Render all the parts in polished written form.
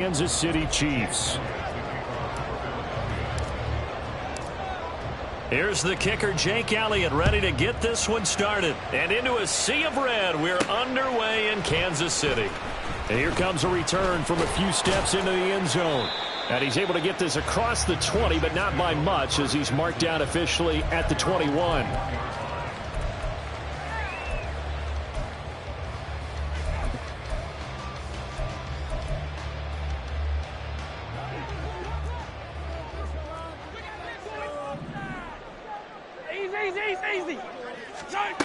Kansas City Chiefs. Here's the kicker, Jake Elliott, ready to get this one started. And into a sea of red, we're underway in Kansas City. And here comes a return from a few steps into the end zone. And he's able to get this across the 20, but not by much, as he's marked down officially at the 21.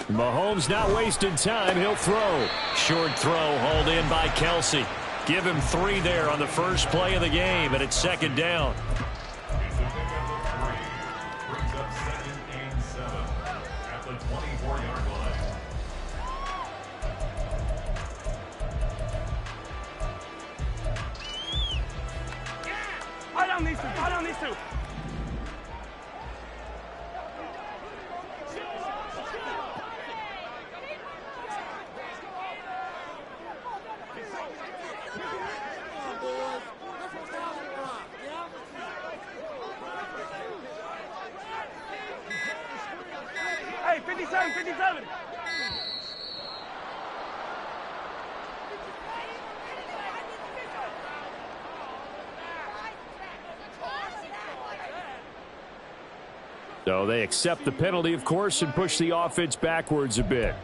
Mahomes not wasting time. He'll throw. Short throw, hauled in by Kelsey. Give him 3 there on the first play of the game, and it's second down. Brings up 2nd and 7 at the 24-yard line. I don't need to. Hey, 57. So they accept the penalty, of course, and push the offense backwards a bit.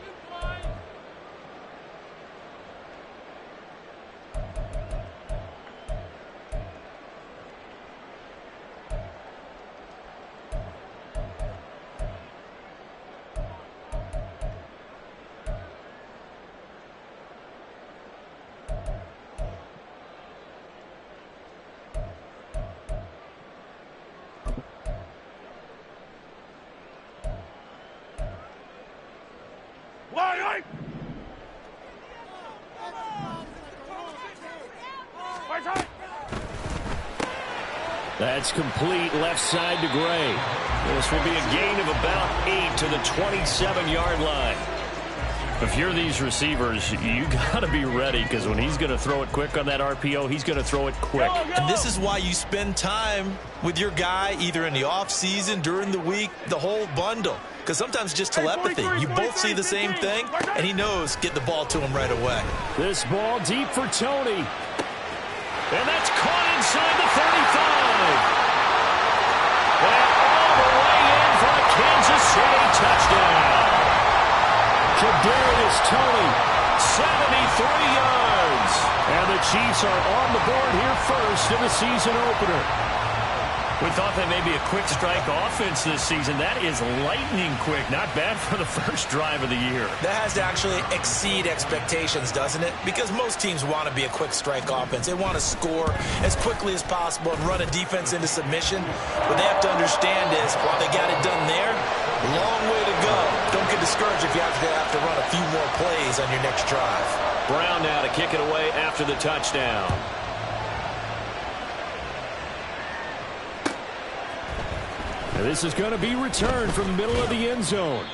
That's complete left side to Gray. This will be a gain of about 8 to the 27-yard line. If you're these receivers, you got to be ready, because when he's going to throw it quick on that RPO, he's going to throw it quick. And this is why you spend time with your guy either in the offseason, during the week, the whole bundle. Because sometimes just telepathy. You both see the same thing, and he knows get the ball to him right away. This ball deep for Tony. And that's caught inside the 35. And all the way in for a Kansas City touchdown. Kadarius Toney, 73 yards. And the Chiefs are on the board here first in the season opener. We thought that may be a quick strike offense this season. That is lightning quick. Not bad for the first drive of the year. That has to actually exceed expectations, doesn't it? Because most teams want to be a quick strike offense. They want to score as quickly as possible and run a defense into submission. What they have to understand is, while they got it done there, long way to go. Don't get discouraged if you have to run a few more plays on your next drive. Brown now to kick it away after the touchdown. And this is going to be returned from the middle of the end zone.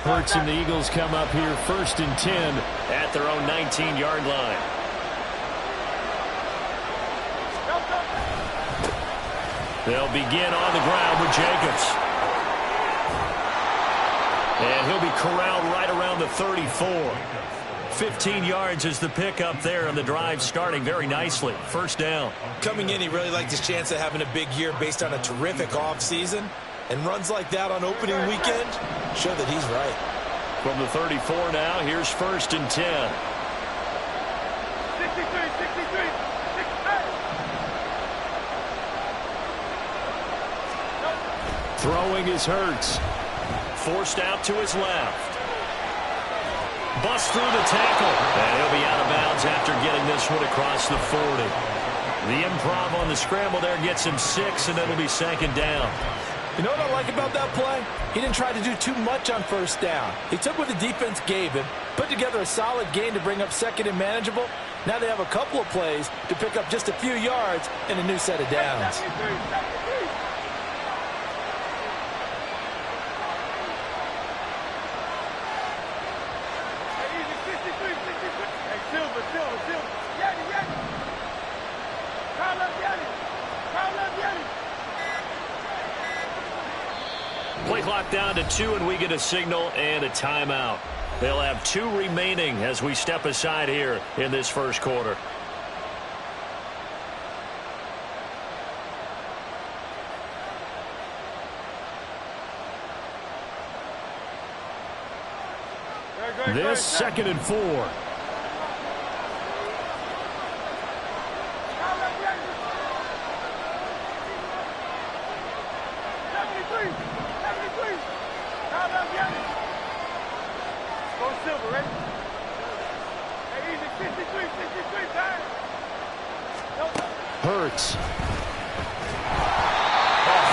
Hurts and the Eagles come up here 1st and 10 at their own 19-yard line. They'll begin on the ground with Jacobs. And he'll be corralled right around the 34. 15 yards is the pickup there, and the drive starting very nicely. First down. Coming in, he really liked his chance of having a big year based on a terrific offseason. And runs like that on opening weekend show that he's right. From the 34 now, here's 1st and 10. 63. Throwing is Hurts. Forced out to his left. Bust through the tackle. And he'll be out of bounds after getting this one across the 40. The improv on the scramble there gets him 6, and it'll be 2nd down. You know what I like about that play? He didn't try to do too much on first down. He took what the defense gave him, put together a solid gain to bring up 2nd and manageable. Now they have a couple of plays to pick up just a few yards and a new set of downs. Play clock down to 2, and we get a signal and a timeout. They'll have 2 remaining as we step aside here in this first quarter. This 2nd and 4. Hurts. A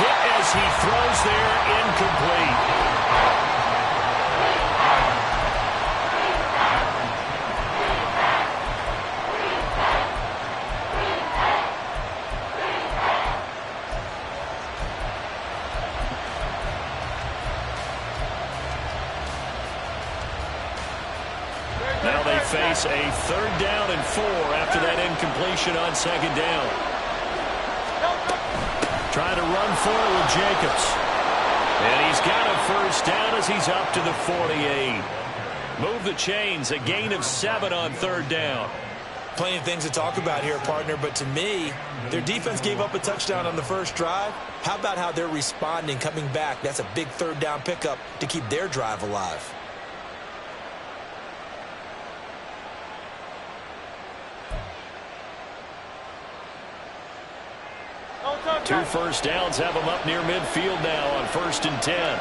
hit as he throws there, incomplete. Now they face a 3rd down and 4 after that incompletion on 2nd down. Trying to run for it with Jacobs. And he's got a 1st down as he's up to the 48. Move the chains, a gain of 7 on 3rd down. Plenty of things to talk about here, partner, but to me, their defense gave up a touchdown on the first drive. How about how they're responding, coming back? That's a big 3rd down pickup to keep their drive alive. Two 1st downs have them up near midfield now on 1st and 10.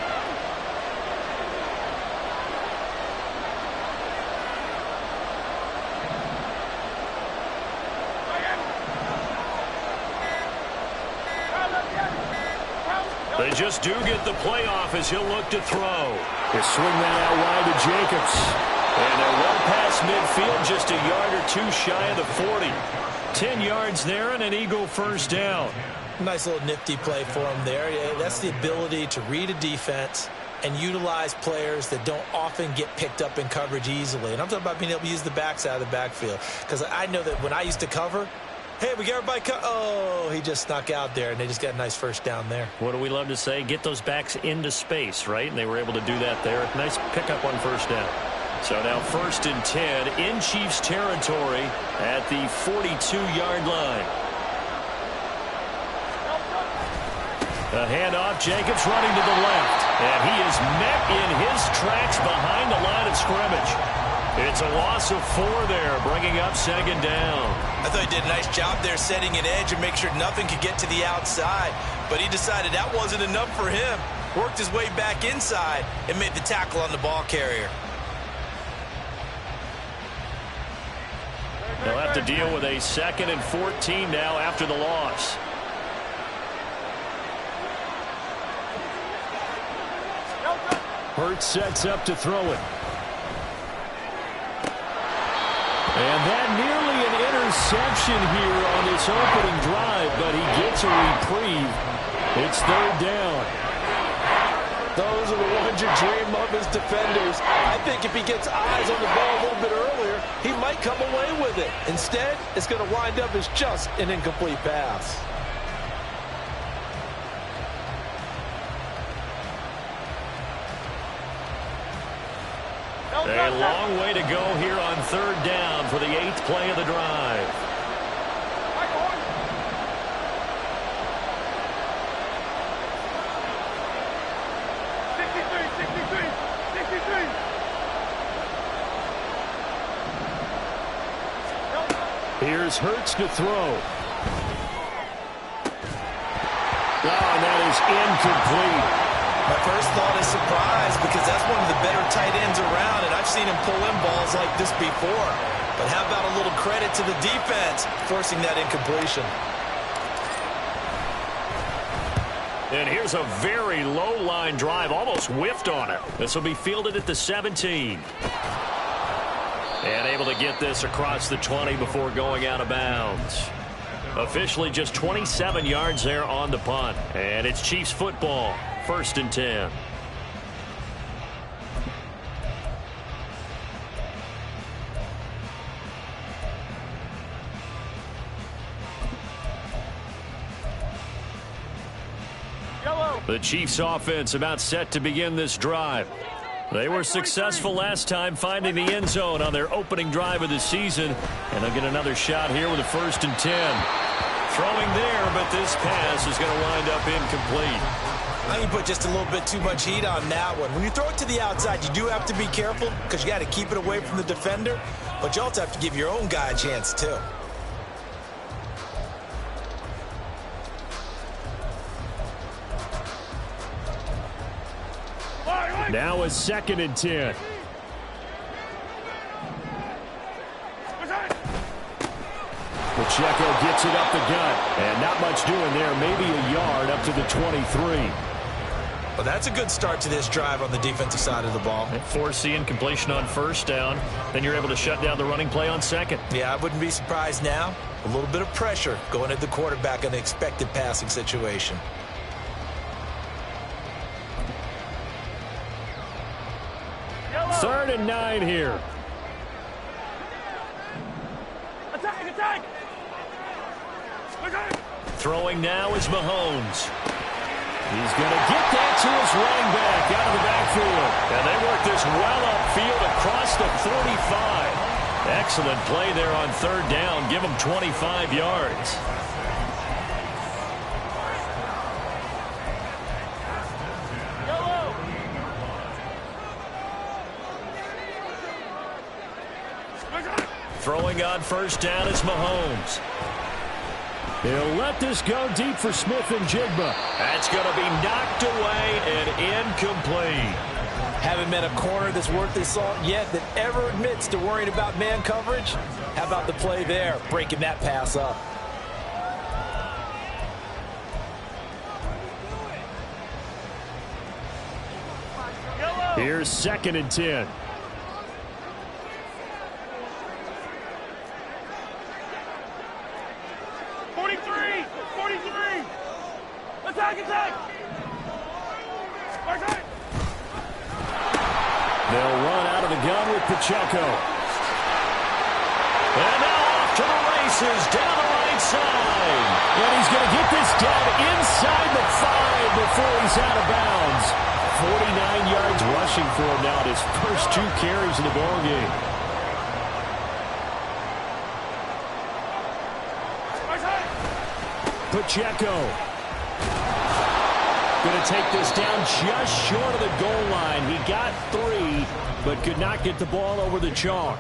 They just do get the playoff as he'll look to throw. They swing that out wide to Jacobs. And they're well past midfield, just a yard or 2 shy of the 40. 10 yards there and an Eagle 1st down. Nice little nifty play for him there. Yeah, that's the ability to read a defense and utilize players that don't often get picked up in coverage easily. And I'm talking about being able to use the backside of the backfield. Because I know that when I used to cover, hey, we got everybody oh, he just snuck out there, and they just got a nice 1st down there. What do we love to say? Get those backs into space, right? And they were able to do that there. Nice pickup on 1st down. So now 1st and 10 in Chiefs territory at the 42-yard line. A handoff, Jacobs running to the left. And he is met in his tracks behind the line of scrimmage. It's a loss of 4 there, bringing up 2nd down. I thought he did a nice job there setting an edge and make sure nothing could get to the outside. But he decided that wasn't enough for him. Worked his way back inside and made the tackle on the ball carrier. They'll have to deal with a 2nd and 14 now after the loss. Hurts sets up to throw it. And that nearly an interception here on this opening drive, but he gets a reprieve. It's 3rd down. Those are the ones you dream of as defenders. I think if he gets eyes on the ball a little bit earlier, he might come away with it. Instead, it's going to wind up as just an incomplete pass. A long way to go here on 3rd down for the 8th play of the drive. Here's Hurts to throw. Oh, and that is incomplete. My first thought is surprise because that's one of the better tight ends around, and I've seen him pull in balls like this before. But how about a little credit to the defense forcing that incompletion? And here's a very low-line drive, almost whiffed on it. This will be fielded at the 17. And able to get this across the 20 before going out of bounds. Officially just 27 yards there on the punt. And it's Chiefs football, 1st and 10. Yellow. The Chiefs offense about set to begin this drive. They were successful last time finding the end zone on their opening drive of the season. And they'll get another shot here with a 1st and 10. Throwing there, but this pass is going to wind up incomplete. I think you put just a little bit too much heat on that one. When you throw it to the outside, you do have to be careful because you got to keep it away from the defender. But you also have to give your own guy a chance, too. Now a 2nd and 10. Pacheco gets it up the gut. And not much doing there. Maybe a yard up to the 23. Well, that's a good start to this drive on the defensive side of the ball. Forcing completion on 1st down. Then you're able to shut down the running play on 2nd. Yeah, I wouldn't be surprised now. A little bit of pressure going at the quarterback in an expected passing situation. Third and 9 here. Attack! Throwing now is Mahomes. He's going to get that to his running back out of the backfield. And they work this well upfield across the 45. Excellent play there on 3rd down. Give them 25 yards. Throwing on 1st down is Mahomes. He'll let this go deep for Smith and Jigba. That's going to be knocked away and incomplete. Haven't met a corner that's worth his salt yet that ever admits to worrying about man coverage. How about the play there, breaking that pass up? Here's 2nd and 10. Attack! They'll run out of the gun with Pacheco. And now off to the races down the right side. And he's going to get this down inside the 5 before he's out of bounds. 49 yards rushing for him now at his first 2 carries of the ballgame. Pacheco. Going to take this down just short of the goal line. He got 3, but could not get the ball over the chalk.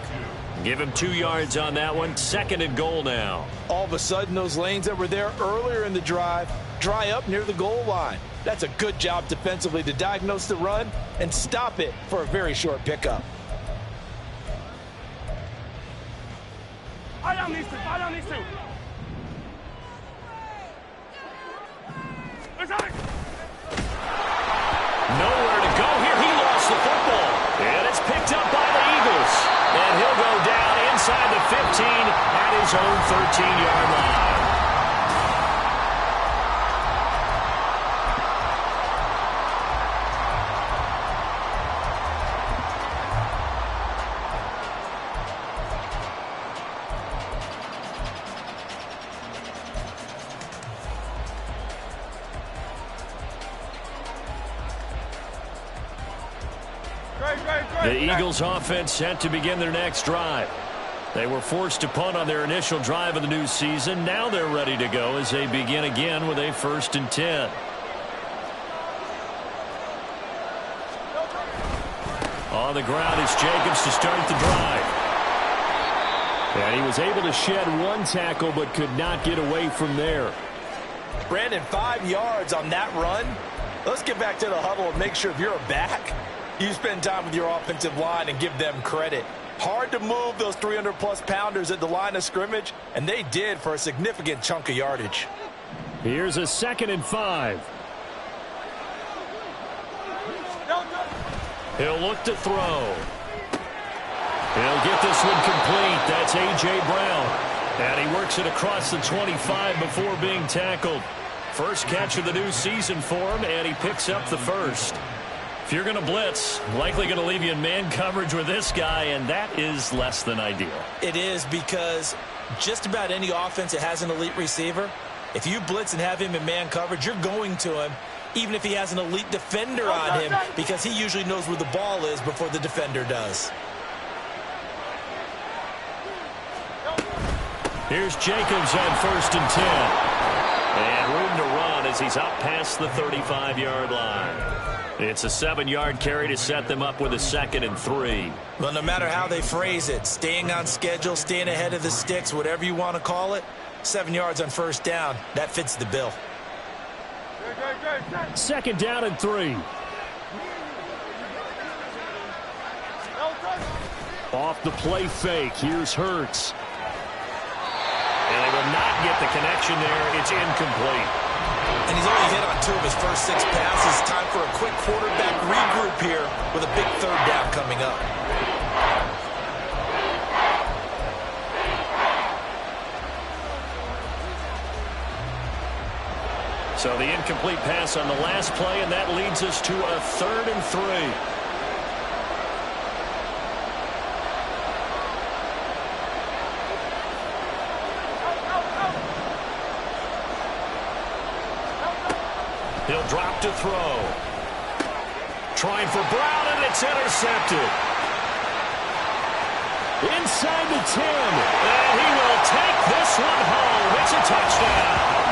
Give him 2 yards on that one. 2nd and goal now. All of a sudden, those lanes that were there earlier in the drive dry up near the goal line. That's a good job defensively to diagnose the run and stop it for a very short pickup. Eye on these two. Nowhere to go here. He lost the football. And it's picked up by the Eagles. And he'll go down inside the 15 at his own 13-yard line. The Eagles offense set to begin their next drive. They were forced to punt on their initial drive of the new season. Now they're ready to go as they begin again with a 1st and 10. On the ground is Jacobs to start the drive. And he was able to shed 1 tackle but could not get away from there. Brandon, 5 yards on that run. Let's get back to the huddle and make sure if you're a back, you spend time with your offensive line and give them credit. Hard to move those 300-plus pounders at the line of scrimmage, and they did for a significant chunk of yardage. Here's a 2nd and 5. He'll look to throw. He'll get this one complete. That's A.J. Brown. And he works it across the 25 before being tackled. First catch of the new season for him, and he picks up the 1st. If you're going to blitz, likely going to leave you in man coverage with this guy, and that is less than ideal. It is, because just about any offense that has an elite receiver, if you blitz and have him in man coverage, you're going to him, even if he has an elite defender on him, because he usually knows where the ball is before the defender does. Here's Jacobs on 1st and 10. And room to run as he's up past the 35-yard line. It's a 7-yard carry to set them up with a 2nd and 3. Well, no matter how they phrase it, staying on schedule, staying ahead of the sticks, whatever you want to call it, 7 yards on 1st down, that fits the bill. 2nd down and 3. Off the play fake, here's Hurts. And they will not get the connection there. It's incomplete. And he's only hit on 2 of his first 6 passes. Time for a quick quarterback regroup here with a big 3rd down coming up. So the incomplete pass on the last play, and that leads us to a 3rd and 3. He'll drop to throw. Trying for Brown, and it's intercepted. Inside the 10. And he will take this one home. It's a touchdown.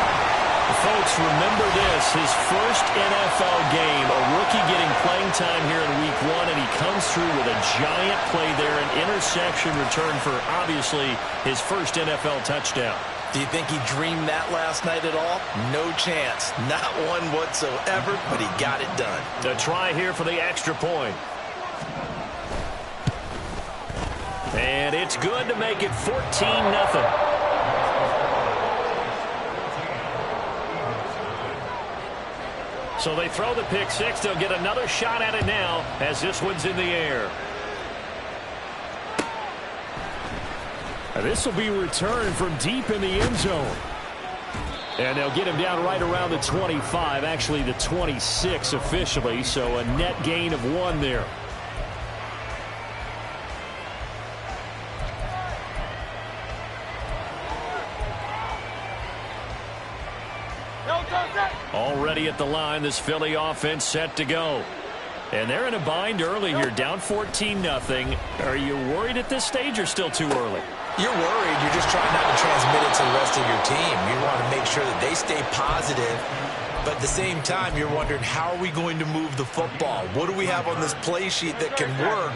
Folks, remember this. His first NFL game, a rookie getting playing time here in week 1, and he comes through with a giant play there, an interception return for, obviously, his first NFL touchdown. Do you think he dreamed that last night at all? No chance. Not one whatsoever, but he got it done. A try here for the extra point. And it's good to make it 14-0. So they throw the pick six. They'll get another shot at it now as this one's in the air. This will be returned from deep in the end zone. And they'll get him down right around the 25, actually the 26 officially, so a net gain of 1 there. Already at the line, this Philly offense set to go. And they're in a bind early here, down 14-0. Are you worried at this stage or still too early? You're worried. You're just trying not to transmit it to the rest of your team. You want to make sure that they stay positive. But at the same time, you're wondering, how are we going to move the football? What do we have on this play sheet that can work?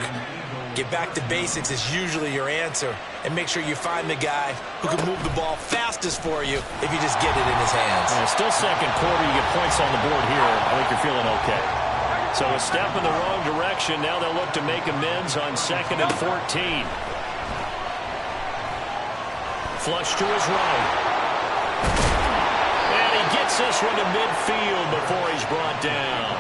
Get back to basics is usually your answer. And make sure you find the guy who can move the ball fastest for you if you just get it in his hands. Still second quarter. You get points on the board here. I think you're feeling okay. So a step in the wrong direction. Now they'll look to make amends on 2nd and 14. Flush to his right. And he gets this one to midfield before he's brought down.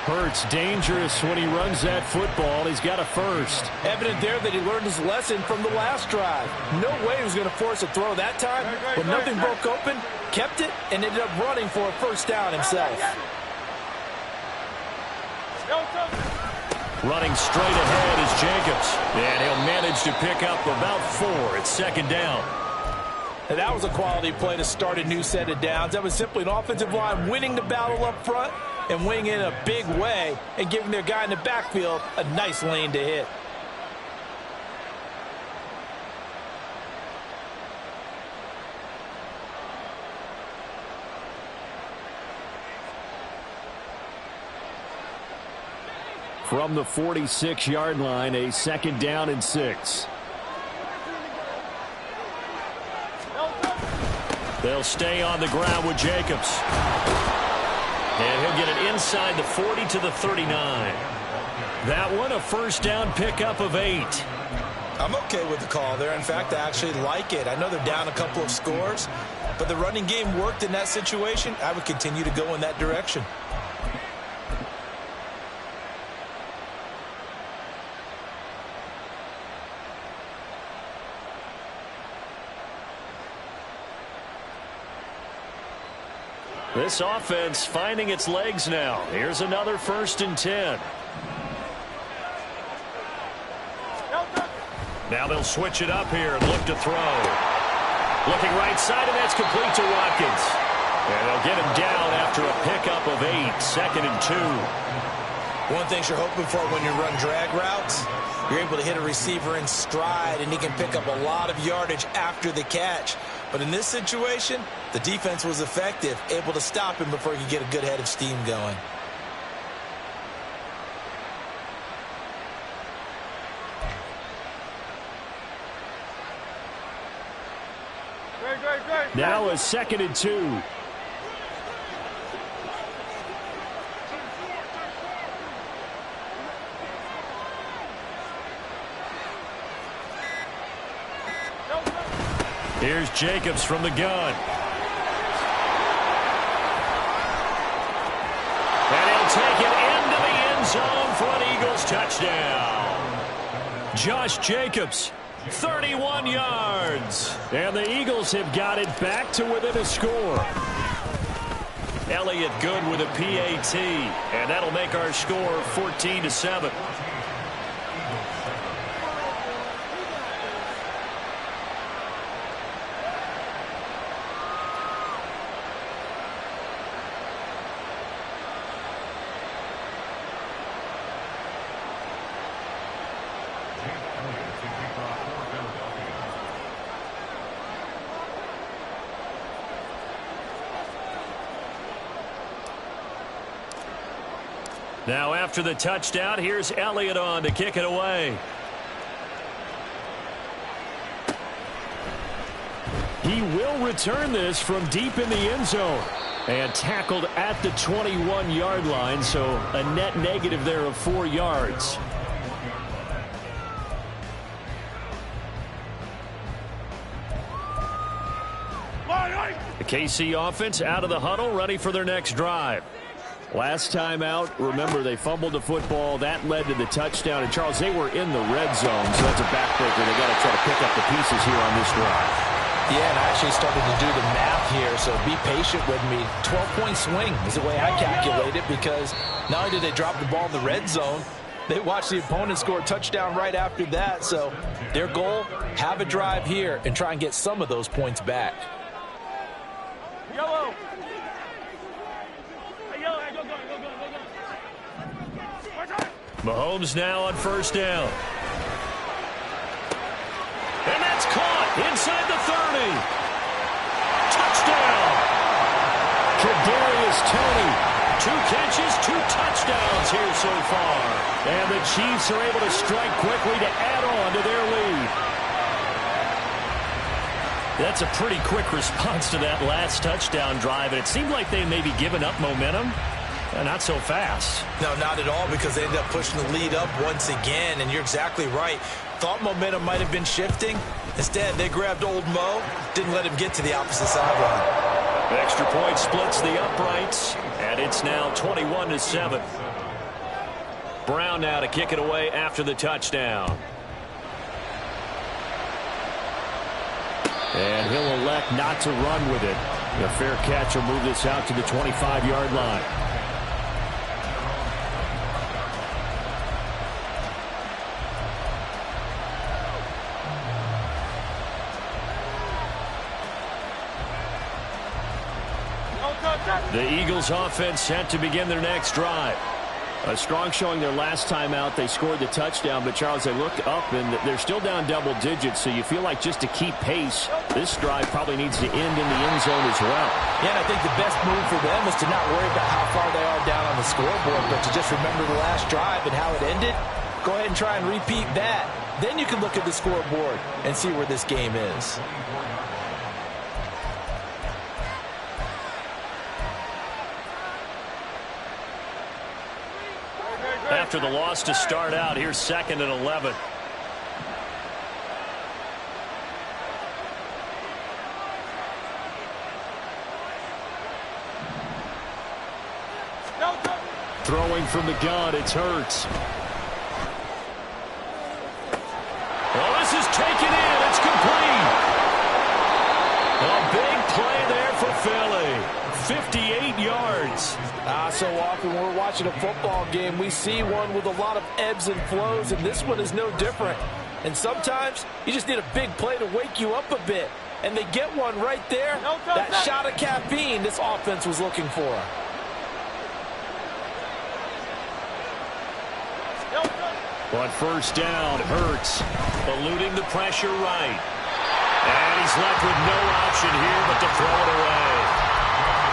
Hurts dangerous when he runs that football. He's got a first. Evident there that he learned his lesson from the last drive. No way he was going to force a throw that time. When nothing broke open, kept it, and ended up running for a first down himself. Running straight ahead is Jacobs. And he'll manage to pick up about 4. It's 2nd down. And that was a quality play to start a new set of downs. That was simply an offensive line winning the battle up front and winning in a big way and giving their guy in the backfield a nice lane to hit. From the 46-yard line, a 2nd down and 6. They'll stay on the ground with Jacobs. And he'll get it inside the 40 to the 39. That one a first down pickup of 8. I'm okay with the call there. In fact, I actually like it. I know they're down a couple of scores, but the running game worked in that situation. I would continue to go in that direction. This offense finding its legs now. Here's another 1st and 10. Now they'll switch it up here and look to throw. Looking right side, and that's complete to Watkins. And they'll get him down after a pickup of 8, 2nd and 2. One thing you're hoping for when you run drag routes, you're able to hit a receiver in stride, and he can pick up a lot of yardage after the catch. But in this situation, the defense was effective, able to stop him before he could get a good head of steam going. Now a 2nd and 2. Here's Jacobs from the gun. And he'll take it into the end zone for an Eagles touchdown. Josh Jacobs, 31 yards. And the Eagles have got it back to within a score. Elliott good with a PAT. And that'll make our score 14-7. Now after the touchdown, here's Elliott on to kick it away. He will return this from deep in the end zone. And tackled at the 21-yard line, so a net negative there of 4 yards. The KC offense out of the huddle, ready for their next drive. Last time out, remember, they fumbled the football. That led to the touchdown. And, Charles, they were in the red zone, so that's a backbreaker. They got to try to pick up the pieces here on this drive. Yeah, and I actually started to do the math here, so be patient with me. 12-point swing is the way I calculate it, because not only did they drop the ball in the red zone, they watched the opponent score a touchdown right after that. So their goal, have a drive here and try and get some of those points back. Yellow. Mahomes now on first down. And that's caught inside the 30. Touchdown. Kadarius Toney. 2 catches, 2 touchdowns here so far. And the Chiefs are able to strike quickly to add on to their lead. That's a pretty quick response to that last touchdown drive. And it seemed like they may be giving up momentum. Not so fast. No, not at all, because they ended up pushing the lead up once again, and you're exactly right. Thought momentum might have been shifting. Instead, they grabbed old Mo, didn't let him get to the opposite sideline. Extra point splits the uprights, and it's now 21-7. Brown now to kick it away after the touchdown. And he'll elect not to run with it. The fair catch will move this out to the 25-yard line. The Eagles offense set to begin their next drive. A strong showing their last time out. They scored the touchdown, but, Charles, they look up, and they're still down double digits, so you feel like just to keep pace, this drive probably needs to end in the end zone as well. Yeah, and I think the best move for them is to not worry about how far they are down on the scoreboard, but to just remember the last drive and how it ended. Go ahead and try and repeat that. Then you can look at the scoreboard and see where this game is. After the loss to start out, here's 2nd and 11. Throwing from the gun, it's Hurts. Well, this is taken in. It's complete. A big play there for Philly. 58 yards. So often when we're watching a football game, we see one with a lot of ebbs and flows, and this one is no different. And sometimes you just need a big play to wake you up a bit. and they get one right there. That shot of caffeine this offense was looking for. On first down, Hurts eluding the pressure right. And he's left with no option here but to throw it away.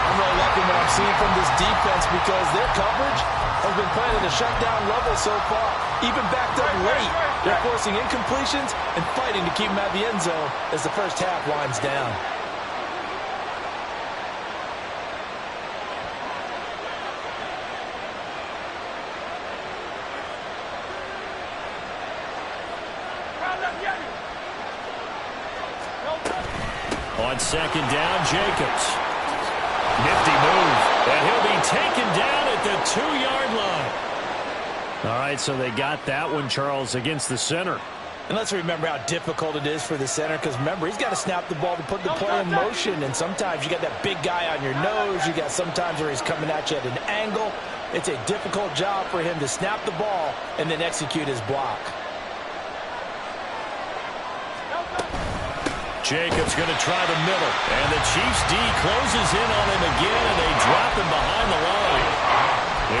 I'm really liking what I'm seeing from this defense because their coverage has been playing at a shutdown level so far. Even backed up late, they're forcing incompletions and fighting to keep them at the end zone as the first half winds down. On second down, Jacobs. Nifty move. And he'll be taken down at the 2-yard line. All right, so they got that one, Charles, against the center. And let's remember how difficult it is for the center because, remember, he's got to snap the ball to put the play in motion. And sometimes you got that big guy on your nose. You got sometimes where he's coming at you at an angle. It's a difficult job for him to snap the ball and then execute his block. Jacobs going to try the middle. And the Chiefs D closes in on him again, and they drop him behind the line.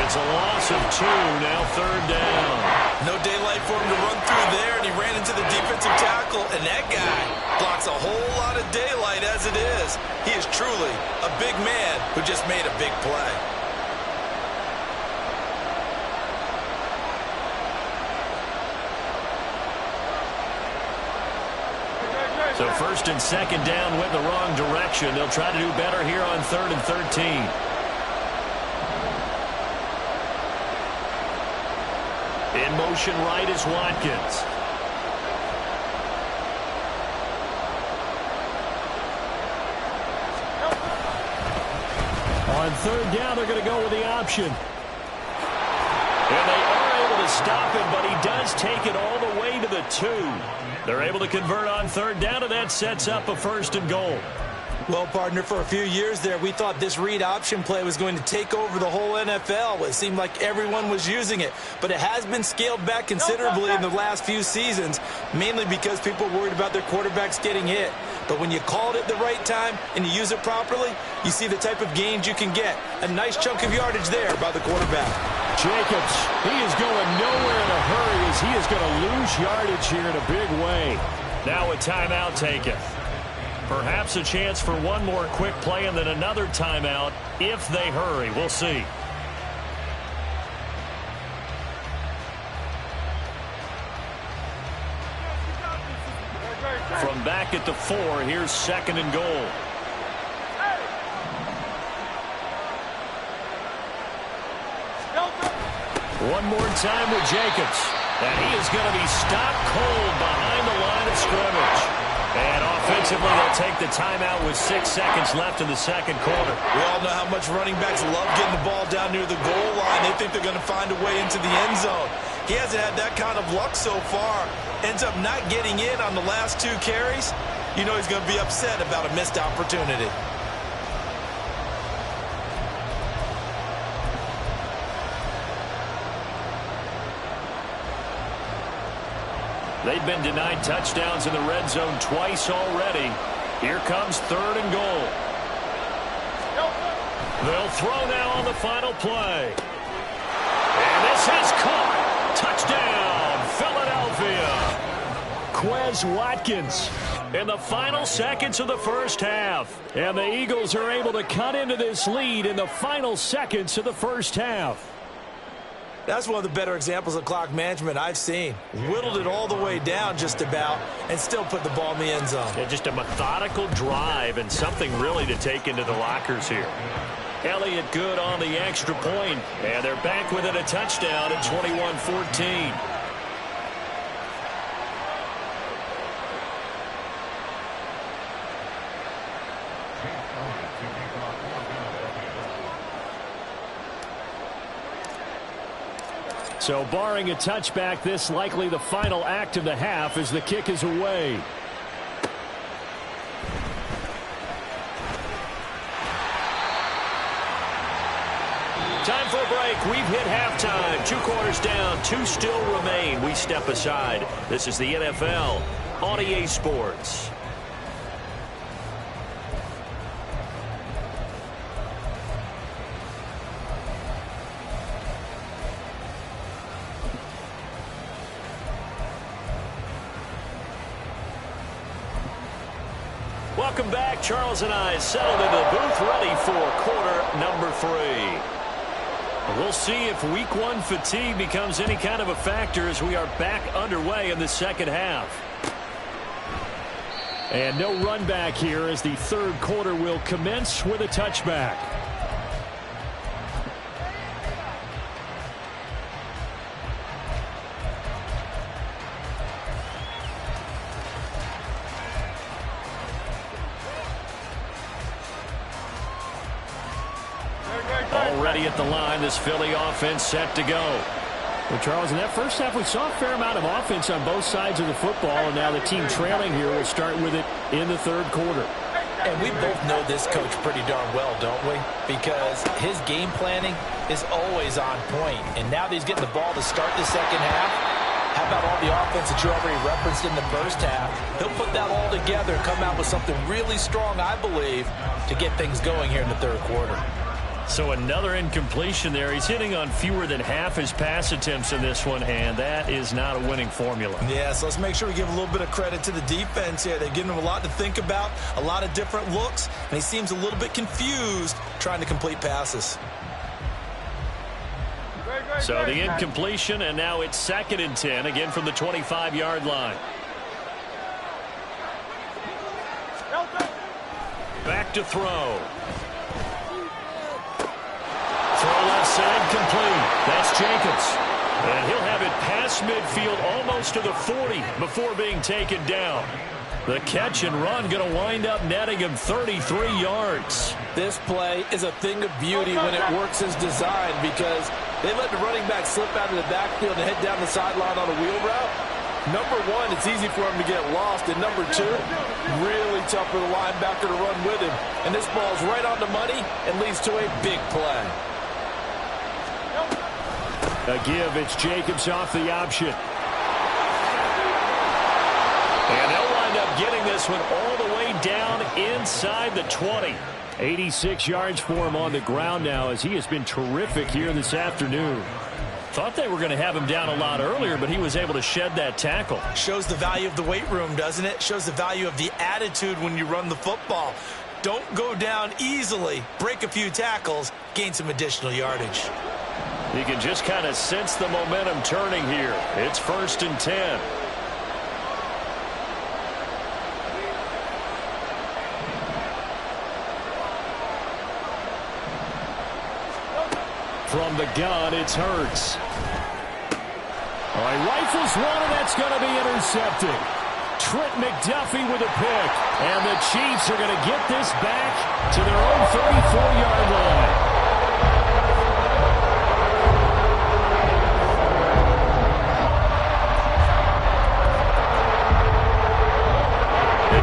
It's a loss of 2, now third down. No daylight for him to run through there, and he ran into the defensive tackle, and that guy blocks a whole lot of daylight as it is. He is truly a big man who just made a big play. So first and second down went the wrong direction. They'll try to do better here on 3rd and 13. In motion right is Watkins. On third down, they're going to go with the option. And they are able to stop him, but he does take it all the way to the 2. They're able to convert on third down, and that sets up a 1st and goal. Well, partner, for a few years there, we thought this read option play was going to take over the whole NFL. It seemed like everyone was using it, but it has been scaled back considerably in the last few seasons, mainly because people are worried about their quarterbacks getting hit. But when you call it at the right time and you use it properly, you see the type of gains you can get. A nice chunk of yardage there by the quarterback. Jacobs, he is going nowhere in a hurry as he is going to lose yardage here in a big way. Now a timeout taken. Perhaps a chance for one more quick play and then another timeout if they hurry. We'll see. From back at the 4, here's 2nd and goal. One more time with Jacobs. And he is going to be stopped cold behind the line of scrimmage. And offensively, they'll take the timeout with 6 seconds left in the second quarter. We all know how much running backs love getting the ball down near the goal line. They think they're going to find a way into the end zone. He hasn't had that kind of luck so far. Ends up not getting in on the last 2 carries. You know he's going to be upset about a missed opportunity. They've been denied touchdowns in the red zone twice already. Here comes 3rd and goal. They'll throw now on the final play. And this is caught. Touchdown, Philadelphia. Quez Watkins in the final seconds of the first half. And the Eagles are able to cut into this lead in the final seconds of the first half. That's one of the better examples of clock management I've seen. Whittled it all the way down just about and still put the ball in the end zone. Yeah, just a methodical drive and something really to take into the lockers here. Elliott good on the extra point, and they're back within a touchdown at 21-14. So barring a touchback, this likely the final act of the half as the kick is away. Time for a break. We've hit halftime. 2 quarters down, 2 still remain. We step aside. This is the NFL on EA Sports. Welcome back. Charles and I settled into the booth, ready for quarter number 3. We'll see if week 1 fatigue becomes any kind of a factor as we are back underway in the second half. And no run back here as the third quarter will commence with a touchback. Already at the line, this Philly offense set to go. Well, Charles, in that first half, we saw a fair amount of offense on both sides of the football, and now the team trailing here will start with it in the third quarter. And we both know this coach pretty darn well, don't we? Because his game planning is always on point. And now that he's getting the ball to start the second half, how about all the offense that you already referenced in the first half? He'll put that all together and come out with something really strong, I believe, to get things going here in the third quarter. So another incompletion there. He's hitting on fewer than half his pass attempts in this one, and that is not a winning formula. Yeah, so let's make sure we give a little bit of credit to the defense here. They've given him a lot to think about, a lot of different looks, and he seems a little bit confused trying to complete passes. So the incompletion, and now it's 2nd and 10, again from the 25-yard line. Back to throw. Throw left side complete. That's Jacobs. And he'll have it past midfield almost to the 40 before being taken down. The catch and run going to wind up netting him 33 yards. This play is a thing of beauty when it works as designed because they let the running back slip out of the backfield and head down the sideline on a wheel route. Number one, it's easy for him to get lost. And number two, really tough for the linebacker to run with him. And this ball's right on the money and leads to a big play. A give, it's Jacobs off the option. And they'll wind up getting this one all the way down inside the 20. 86 yards for him on the ground now as he has been terrific here this afternoon. Thought they were going to have him down a lot earlier, but he was able to shed that tackle. Shows the value of the weight room, doesn't it? Shows the value of the attitude when you run the football. Don't go down easily. Break a few tackles. Gain some additional yardage. You can just kind of sense the momentum turning here. It's 1st and 10. From the gun, it's Hurts. All right, rifles one, and that's going to be intercepted. Trent McDuffie with a pick. And the Chiefs are going to get this back to their own 34-yard line.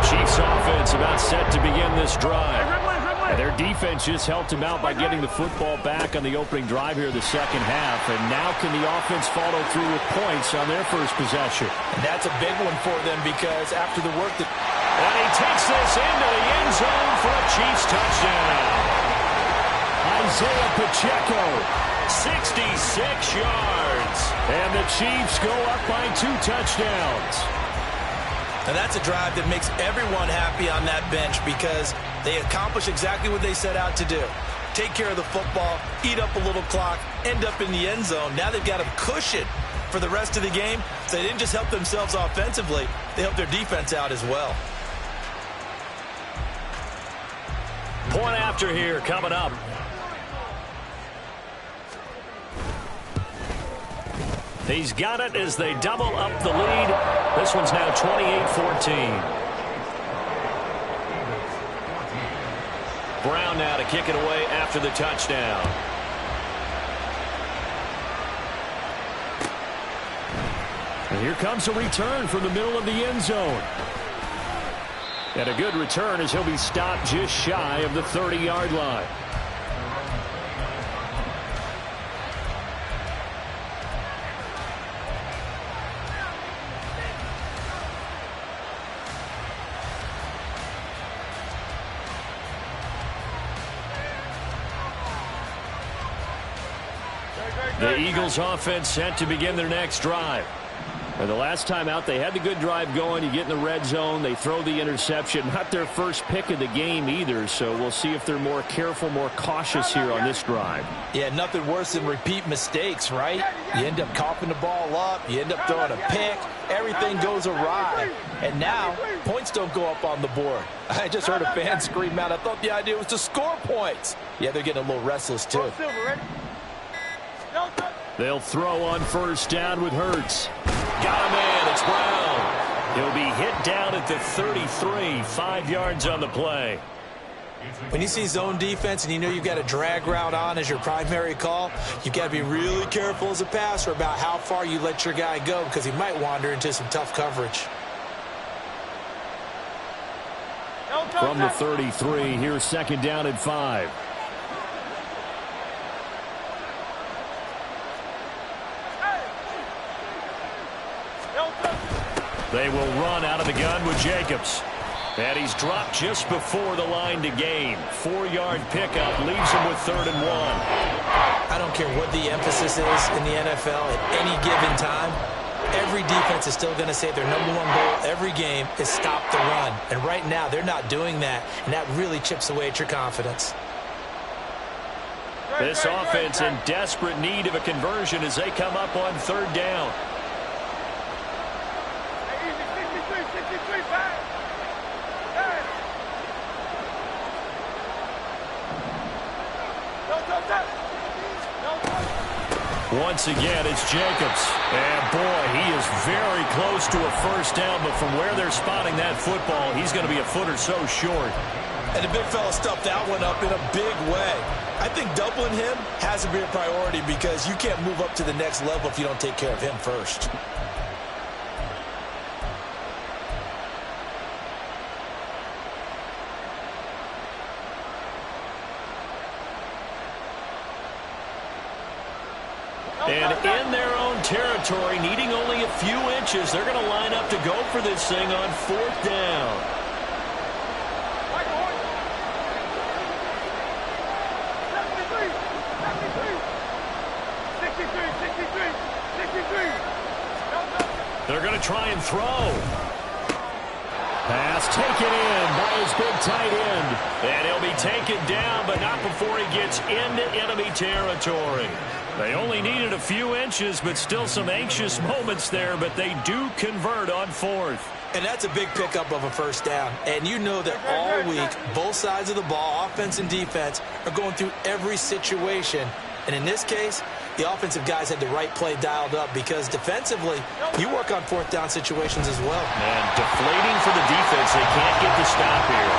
Chiefs offense about set to begin this drive. And their defense just helped them out by getting the football back on the opening drive here the second half. And now can the offense follow through with points on their first possession? And that's a big one for them because after the work that... And he takes this into the end zone for a Chiefs touchdown. Isaiah Pacheco. 66 yards. And the Chiefs go up by 2 touchdowns. And that's a drive that makes everyone happy on that bench because they accomplish exactly what they set out to do. Take care of the football, eat up a little clock, end up in the end zone. Now they've got a cushion for the rest of the game. So they didn't just help themselves offensively, they helped their defense out as well. Point after here coming up. He's got it as they double up the lead. This one's now 28-14. Brown now to kick it away after the touchdown. And here comes a return from the middle of the end zone. And a good return as he'll be stopped just shy of the 30-yard line. The Eagles offense set to begin their next drive. And the last time out, they had the good drive going. You get in the red zone, they throw the interception. Not their first pick of the game either, so we'll see if they're more careful, more cautious here on this drive. Yeah, nothing worse than repeat mistakes, right? You end up coughing the ball up, you end up throwing a pick, everything goes awry. And now, points don't go up on the board. I just heard a fan scream out, I thought the idea was to score points. Yeah, they're getting a little restless too. They'll throw on first down with Hurts. Got him in. It's Brown. He'll be hit down at the 33, 5 yards on the play. When you see zone defense and you know you've got a drag route on as your primary call, you've got to be really careful as a passer about how far you let your guy go because he might wander into some tough coverage. From the 33, here's second down and 5. They will run out of the gun with Jacobs. And he's dropped just before the line to gain. 4-yard pickup leaves him with 3rd and 1. I don't care what the emphasis is in the NFL at any given time. Every defense is still going to say their number one goal every game is stop the run. And right now, they're not doing that, and that really chips away at your confidence. This offense in desperate need of a conversion as they come up on 3rd down. Once again, it's Jacobs. And, boy, he is very close to a first down, but from where they're spotting that football, he's going to be a foot or so short. And the big fella stuffed that one up in a big way. I think doubling him has to be a priority because you can't move up to the next level if you don't take care of him first. And in their own territory, needing only a few inches, they're going to line up to go for this thing on 4th down. They're going to try and throw. Pass taken in by his big tight end. And he'll be taken down, but not before he gets into enemy territory. They only needed a few inches, but still some anxious moments there, but they do convert on 4th. And that's a big pickup of a first down. And you know that all week, both sides of the ball, offense and defense, are going through every situation. And in this case, the offensive guys had the right play dialed up because defensively, you work on 4th down situations as well. And deflating for the defense. They can't get the stop here.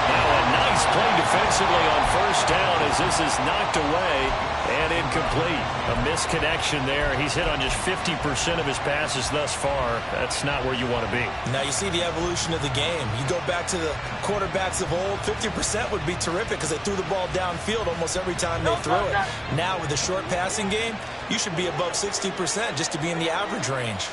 Now a nice play defensively on first down as this is knocked away and incomplete. A misconnection there. He's hit on just 50% of his passes thus far. That's not where you want to be. Now you see the evolution of the game. You go back to the quarterbacks of old, 50% would be terrific because they threw the ball downfield almost every time they threw it. Now with the short passing game, you should be above 60% just to be in the average range.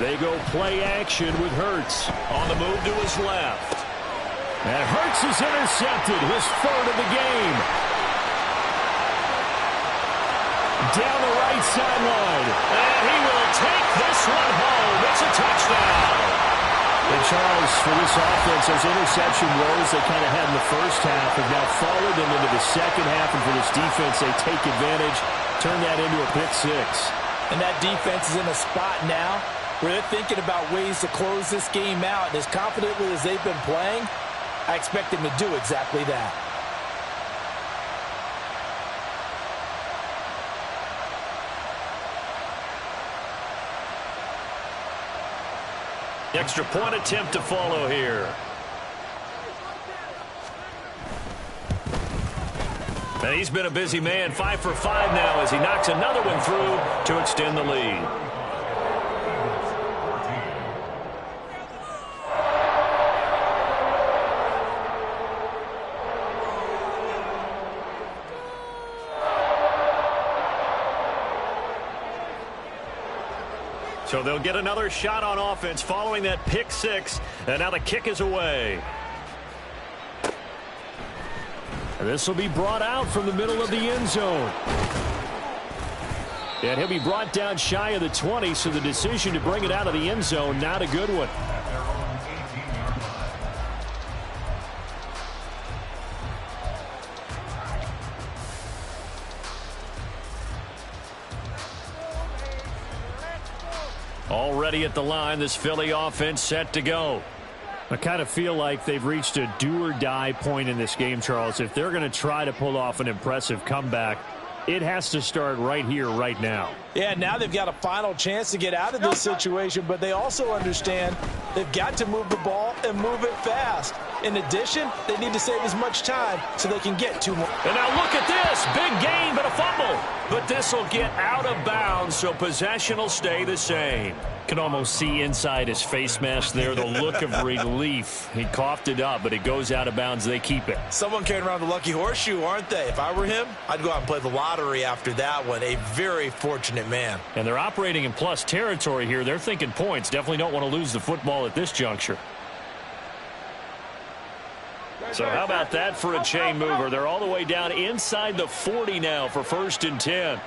They go play action with Hurts on the move to his left. And Hurts is intercepted, his 3rd of the game. Down the right sideline. And he will take this one home. It's a touchdown. And Charles, for this offense, those interception woes they kind of had in the first half have now followed them into the second half. And for this defense, they take advantage, turn that into a pick 6. And that defense is in a spot now where they're thinking about ways to close this game out. And as confidently as they've been playing, I expect them to do exactly that. Extra point attempt to follow here. And he's been a busy man, 5 for 5 now as he knocks another one through to extend the lead. So they'll get another shot on offense following that pick six. And now the kick is away. And this will be brought out from the middle of the end zone. And he'll be brought down shy of the 20, so the decision to bring it out of the end zone, not a good one. At their own 18-yard line. Already at the line, this Philly offense set to go. I kind of feel like they've reached a do-or-die point in this game, Charles. If they're going to try to pull off an impressive comeback, it has to start right here, right now. Yeah, now they've got a final chance to get out of this situation, but they also understand they've got to move the ball and move it fast. In addition, they need to save as much time so they can get 2 more. And now look at this. Big gain, but a fumble. But this will get out of bounds, so possession will stay the same. Can almost see inside his face mask there the look of relief. He coughed it up, but it goes out of bounds. They keep it. Someone carrying around the lucky horseshoe, aren't they? If I were him, I'd go out and play the lottery after that one. A very fortunate man. And they're operating in plus territory here. They're thinking points. Definitely don't want to lose the football at this juncture. So how about that for a chain mover? They're all the way down inside the 40 now for 1st and 10.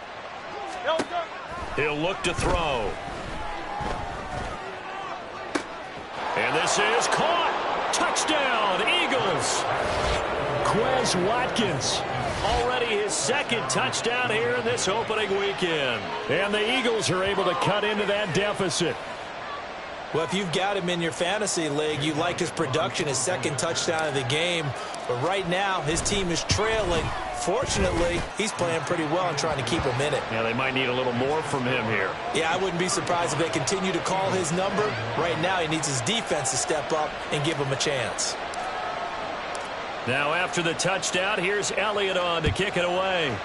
He'll look to throw. And this is caught. Touchdown, Eagles. Quez Watkins. Already his 2nd touchdown here in this opening weekend. And the Eagles are able to cut into that deficit. Well, if you've got him in your fantasy league, you like his production, his 2nd touchdown of the game. But right now, his team is trailing. Fortunately, he's playing pretty well and trying to keep him in it. Yeah, they might need a little more from him here. Yeah, I wouldn't be surprised if they continue to call his number. Right now, he needs his defense to step up and give him a chance. Now after the touchdown, here's Elliott on to kick it away.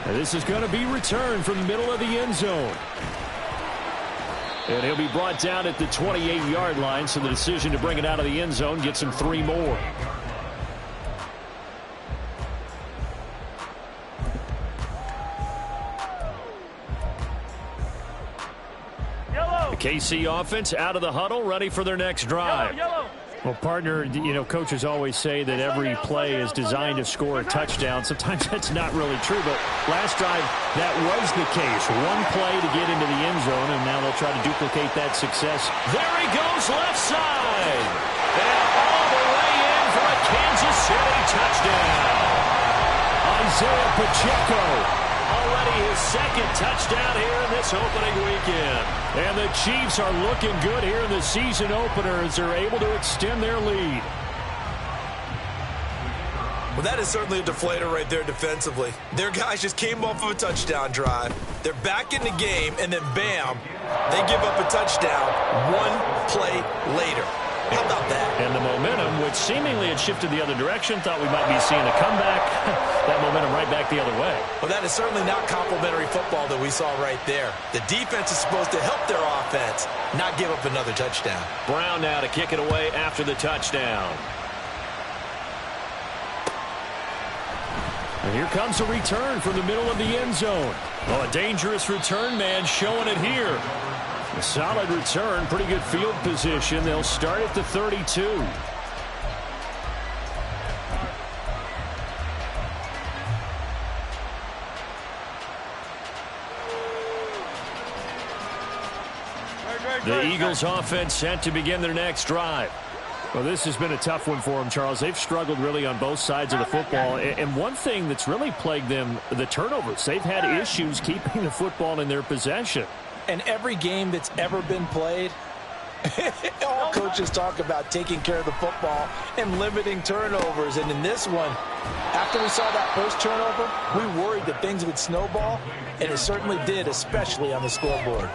And this is going to be returned from the middle of the end zone. And he'll be brought down at the 28-yard line, so the decision to bring it out of the end zone gets him 3 more. The KC offense out of the huddle, ready for their next drive. Well, partner, you know, coaches always say that every play is designed to score a touchdown. Sometimes that's not really true, but last drive, that was the case. One play to get into the end zone, and now they'll try to duplicate that success. There he goes, left side. And all the way in for a Kansas City touchdown. Isaiah Pacheco. Already his 2nd touchdown here in this opening weekend. And the Chiefs are looking good here in the season opener as they're able to extend their lead. Well, that is certainly a deflator right there defensively. Their guys just came off of a touchdown drive. They're back in the game, and then bam, they give up a touchdown 1 play later. How about that? And the momentum, which seemingly had shifted the other direction, thought we might be seeing a comeback. That momentum right back the other way. Well, that is certainly not complimentary football that we saw right there. The defense is supposed to help their offense, not give up another touchdown. Brown now to kick it away after the touchdown. And here comes a return from the middle of the end zone. Oh, a dangerous return man showing it here. A solid return, pretty good field position. They'll start at the 32. The Eagles offense set to begin their next drive. Well, this has been a tough one for them, Charles. They've struggled really on both sides of the football. And one thing that's really plagued them, the turnovers. They've had issues keeping the football in their possession. And every game that's ever been played, all coaches talk about taking care of the football and limiting turnovers. And in this one, after we saw that first turnover, we worried that things would snowball, and it certainly did, especially on the scoreboard.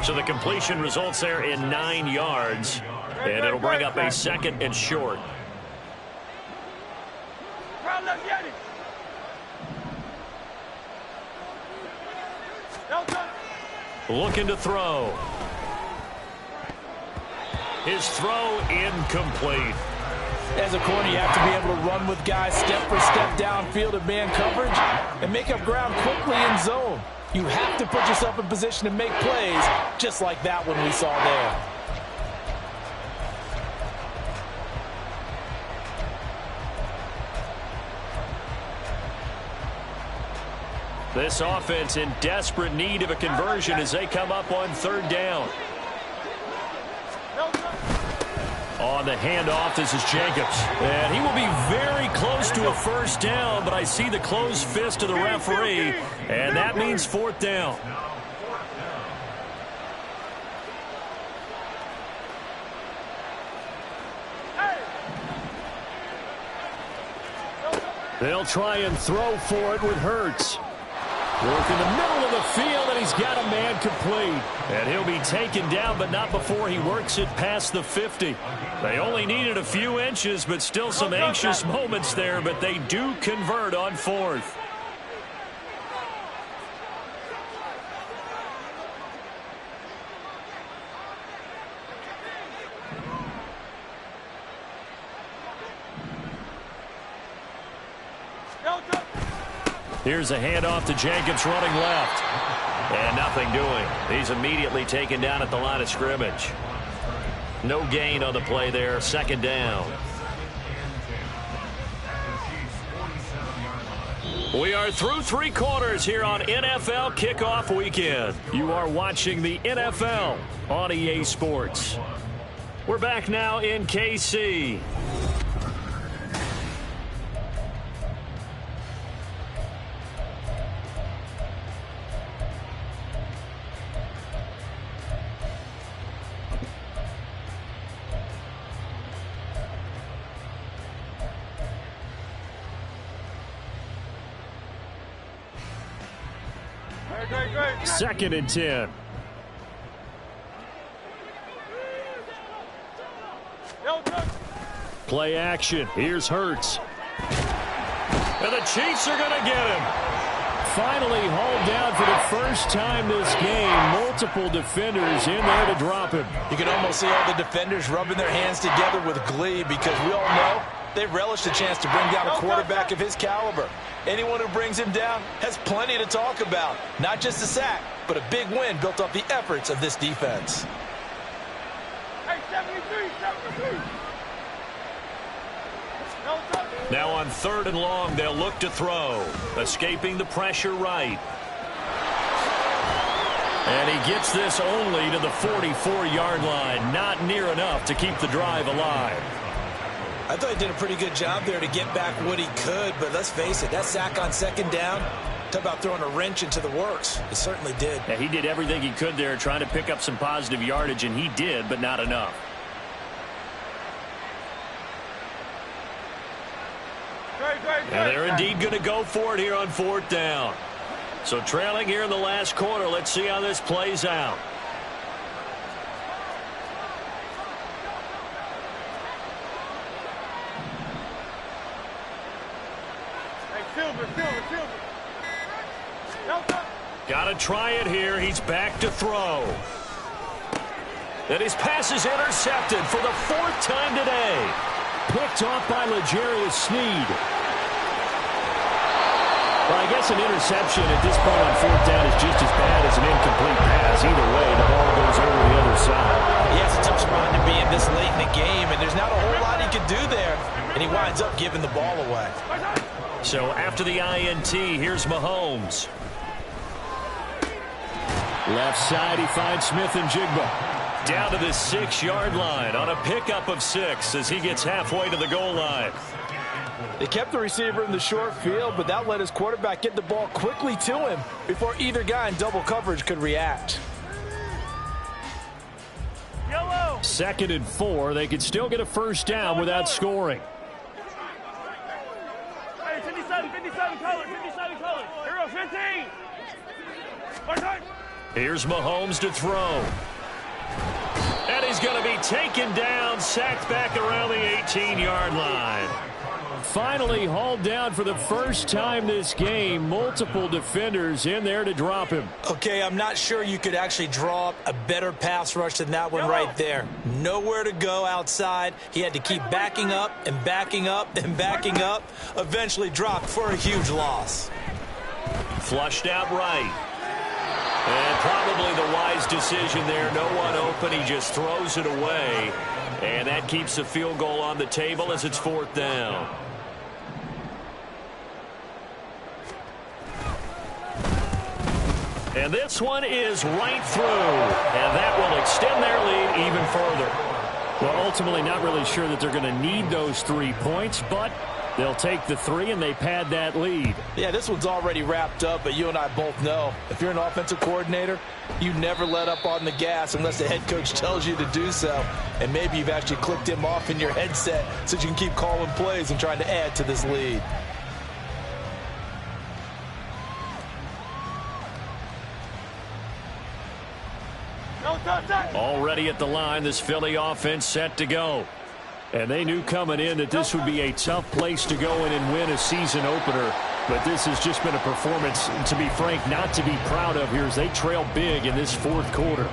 So the completion results there in 9 yards, and it'll bring up a 2nd and short. Looking to throw. His throw incomplete. As a corner, you have to be able to run with guys step for step downfield in man coverage and make up ground quickly in zone. You have to put yourself in position to make plays, just like that one we saw there. This offense in desperate need of a conversion as they come up on third down. On the handoff, this is Jacobs. And he will be very close to a first down, but I see the closed fist of the referee, and that means fourth down. They'll try and throw for it with Hurts. Work in the middle of the field, and he's got a man complete. And he'll be taken down, but not before he works it past the 50. They only needed a few inches, but still some anxious moments there, but they do convert on fourth. Here's a handoff to Jacobs running left. And nothing doing. He's immediately taken down at the line of scrimmage. No gain on the play there. Second down. We are through three quarters here on NFL Kickoff Weekend. You are watching the NFL on EA Sports. We're back now in KC. Second and 10. Play action. Here's Hurts. And the Chiefs are going to get him. Finally hauled down for the first time this game. Multiple defenders in there to drop him. You can almost see all the defenders rubbing their hands together with glee because we all know they relish the chance to bring down a quarterback of his caliber. Anyone who brings him down has plenty to talk about. Not just a sack, but a big win built off the efforts of this defense. Hey, 73. Now on third and long, they'll look to throw. Escaping the pressure right. And he gets this only to the 44-yard line. Not near enough to keep the drive alive. I thought he did a pretty good job there to get back what he could, but let's face it, that sack on second down, talk about throwing a wrench into the works. It certainly did. Yeah, he did everything he could there trying to pick up some positive yardage, and he did, but not enough. And they're indeed going to go for it here on fourth down. So trailing here in the last quarter, let's see how this plays out. Got to try it here. He's back to throw. And his pass is intercepted for the fourth time today. Picked off by L'Jarius Sneed. Well, I guess an interception at this point on fourth down is just as bad as an incomplete pass. Either way, the ball goes over the other side. Yeah, it's a tough spot to be in this late in the game, and there's not a whole lot he can do there. And he winds up giving the ball away. So after the INT, here's Mahomes. Left side, he finds Smith and Jigba. Down to the 6-yard line on a pickup of 6 as he gets halfway to the goal line. They kept the receiver in the short field, but that let his quarterback get the ball quickly to him before either guy in double coverage could react. Yellow. 2nd and 4. They could still get a first down without scoring. Hey, 57 colors. Here goes 15. Here's Mahomes to throw. And he's going to be taken down, sacked back around the 18-yard line. finally hauled down for the first time this game. Multiple defenders in there to drop him. Okay, I'm not sure you could actually draw up a better pass rush than that one right there. Nowhere to go outside. He had to keep backing up and backing up and backing up. Eventually dropped for a huge loss. Flushed out right. And probably the wise decision there. No one open. He just throws it away. And that keeps the field goal on the table as it's 4th down. And this one is right through. And that will extend their lead even further. Well, ultimately not really sure that they're going to need those 3 points, but they'll take the 3 and they pad that lead. Yeah, this one's already wrapped up, but you and I both know if you're an offensive coordinator, you never let up on the gas unless the head coach tells you to do so. And maybe you've actually clicked him off in your headset so you can keep calling plays and trying to add to this lead. Already at the line, this Philly offense set to go. And they knew coming in that this would be a tough place to go in and win a season opener. But this has just been a performance, to be frank, not to be proud of here as they trail big in this 4th quarter.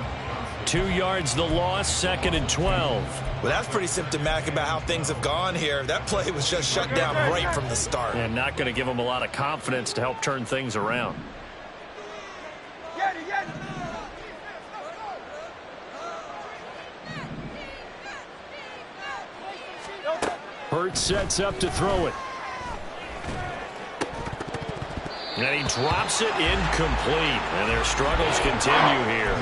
2 yards the loss, 2nd and 12. Well, that's pretty symptomatic about how things have gone here. That play was just shut down right from the start. And not going to give them a lot of confidence to help turn things around. Hurts sets up to throw it. And he drops it incomplete. And their struggles continue here.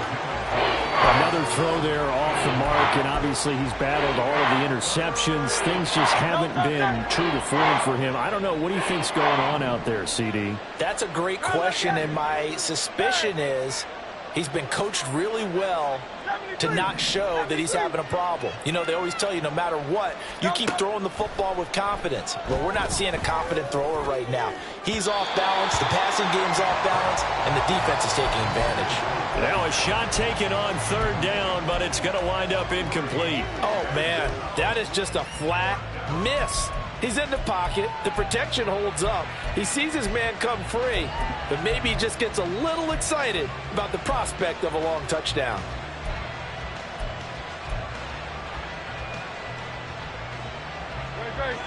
Another throw there off the mark, and obviously he's battled all of the interceptions. Things just haven't been true to form for him. I don't know. What do you think's going on out there, CD? That's a great question, and my suspicion is he's been coached really well to not show that he's having a problem. You know, they always tell you no matter what, you keep throwing the football with confidence. Well, we're not seeing a confident thrower right now. He's off balance, the passing game's off balance, and the defense is taking advantage. Now a shot taken on 3rd down, but it's going to wind up incomplete. Oh, man, that is just a flat miss. He's in the pocket. The protection holds up. He sees his man come free, but maybe he just gets a little excited about the prospect of a long touchdown.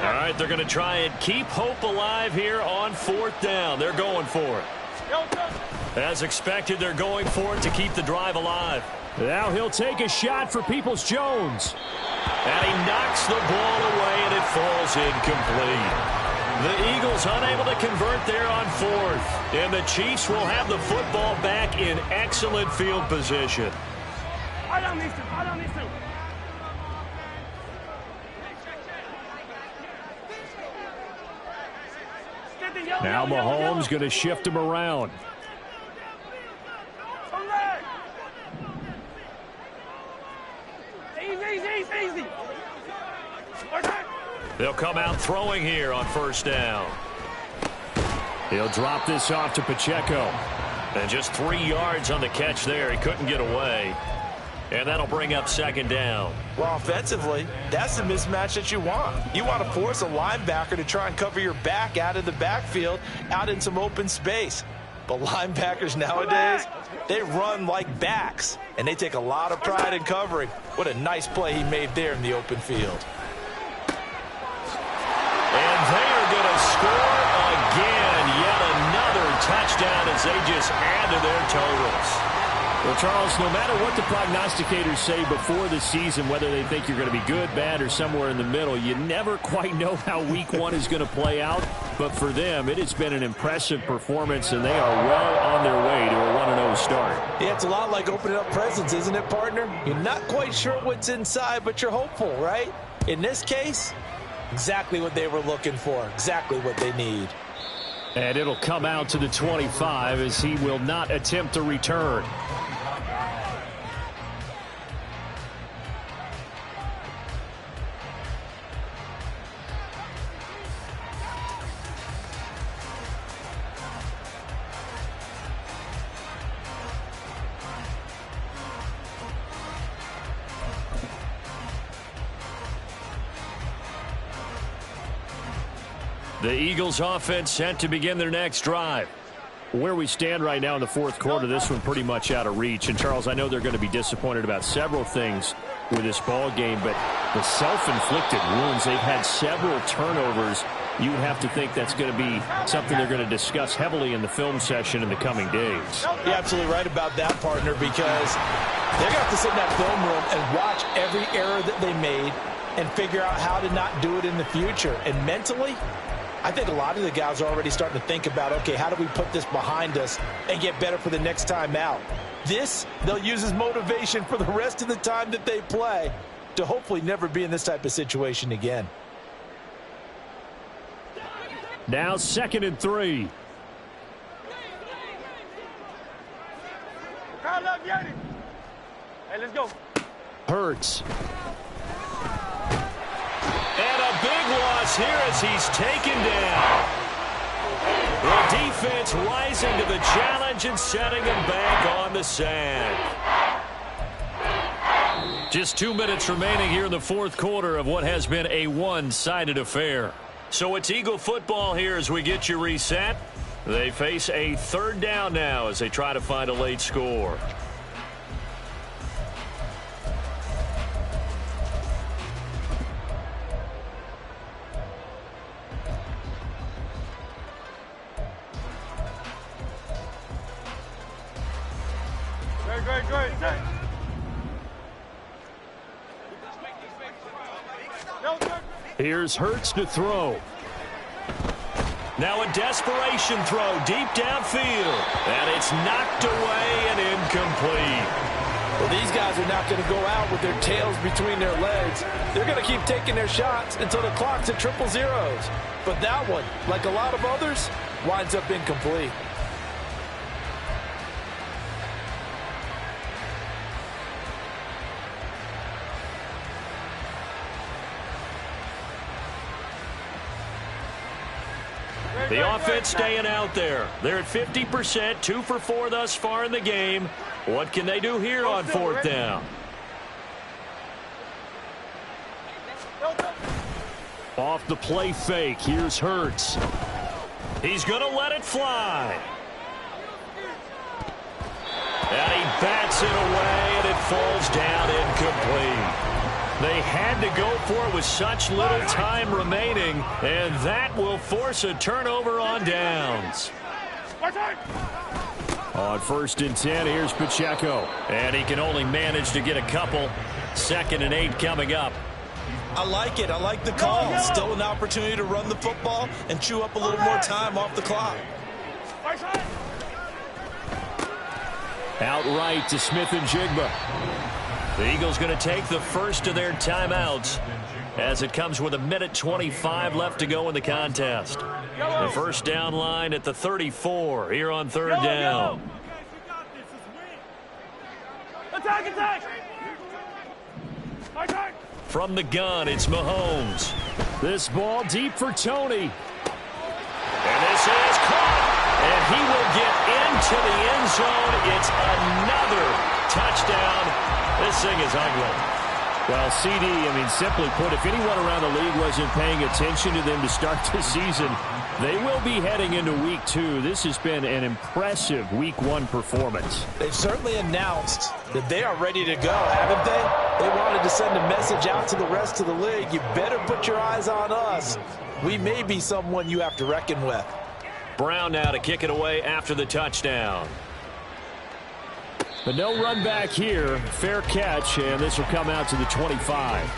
All right, they're going to try and keep hope alive here on 4th down. They're going for it. As expected, they're going for it to keep the drive alive. Now he'll take a shot for Peoples-Jones. And he knocks the ball away, and it falls incomplete. The Eagles unable to convert there on 4th. And the Chiefs will have the football back in excellent field position. Now Mahomes going to shift him around. Easy. They'll come out throwing here on 1st down. He'll drop this off to Pacheco. And just 3 yards on the catch there. He couldn't get away. And that'll bring up 2nd down. Well, offensively, that's the mismatch that you want. You want to force a linebacker to try and cover your back out of the backfield, out in some open space. But linebackers nowadays, they run like backs, and they take a lot of pride in covering. What a nice play he made there in the open field. And they are going to score again. Yet another touchdown as they just add to their totals. Well, Charles, no matter what the prognosticators say before the season, whether they think you're going to be good, bad, or somewhere in the middle, you never quite know how week 1 is going to play out. But for them, it has been an impressive performance, and they are well on their way to a 1-0 start. Yeah, it's a lot like opening up presents, isn't it, partner? You're not quite sure what's inside, but you're hopeful, right? In this case, exactly what they were looking for, exactly what they need. And it'll come out to the 25 as he will not attempt to return. The Eagles offense set to begin their next drive. Where we stand right now in the fourth quarter, this one pretty much out of reach. And, Charles, I know they're going to be disappointed about several things with this ball game, but the self-inflicted wounds, they've had several turnovers. You would have to think that's going to be something they're going to discuss heavily in the film session in the coming days. You're absolutely right about that, partner, because they're going to have to sit in that film room and watch every error that they made and figure out how to not do it in the future. And mentally, I think a lot of the guys are already starting to think about, okay, how do we put this behind us and get better for the next time out? This, they'll use as motivation for the rest of the time that they play to hopefully never be in this type of situation again. Now 2nd and 3. Hey, let's go. Hurts. And a big loss here as he's taken down. The defense rising to the challenge and setting him back on the sand. Just 2 minutes remaining here in the fourth quarter of what has been a one-sided affair. So it's Eagle football here as we get you reset. They face a 3rd down now as they try to find a late score. Great. Here's Hurts to throw. Now a desperation throw deep downfield. And it's knocked away and incomplete. Well, these guys are not going to go out with their tails between their legs. They're going to keep taking their shots until the clock's at 000. But that one, like a lot of others, winds up incomplete. The offense staying out there. They're at 50%, 2 for 4 thus far in the game. What can they do here on 4th down? Off the play fake, here's Hurts. He's going to let it fly. And he bats it away, and it falls down incomplete. They had to go for it with such little time remaining, and that will force a turnover on downs. On 1st and 10, here's Pacheco. And he can only manage to get a couple. 2nd and 8 coming up. I like it. I like the call. Still an opportunity to run the football and chew up a little more time off the clock. Outright to Smith-Njigba. The Eagles going to take the first of their timeouts as it comes with 1:25 left to go in the contest. The first down line at the 34 here on 3rd down. Attack! From the gun, it's Mahomes. This ball deep for Tony. And this is caught. And he will get into the end zone. It's another touchdown. This thing is ugly. Well, CD, simply put, if anyone around the league wasn't paying attention to them to start the season, they will be heading into Week 2. This has been an impressive Week 1 performance. They've certainly announced that they are ready to go, haven't they? They wanted to send a message out to the rest of the league. You better put your eyes on us. We may be someone you have to reckon with. Brown now to kick it away after the touchdown. But no run back here. Fair catch, and this will come out to the 25.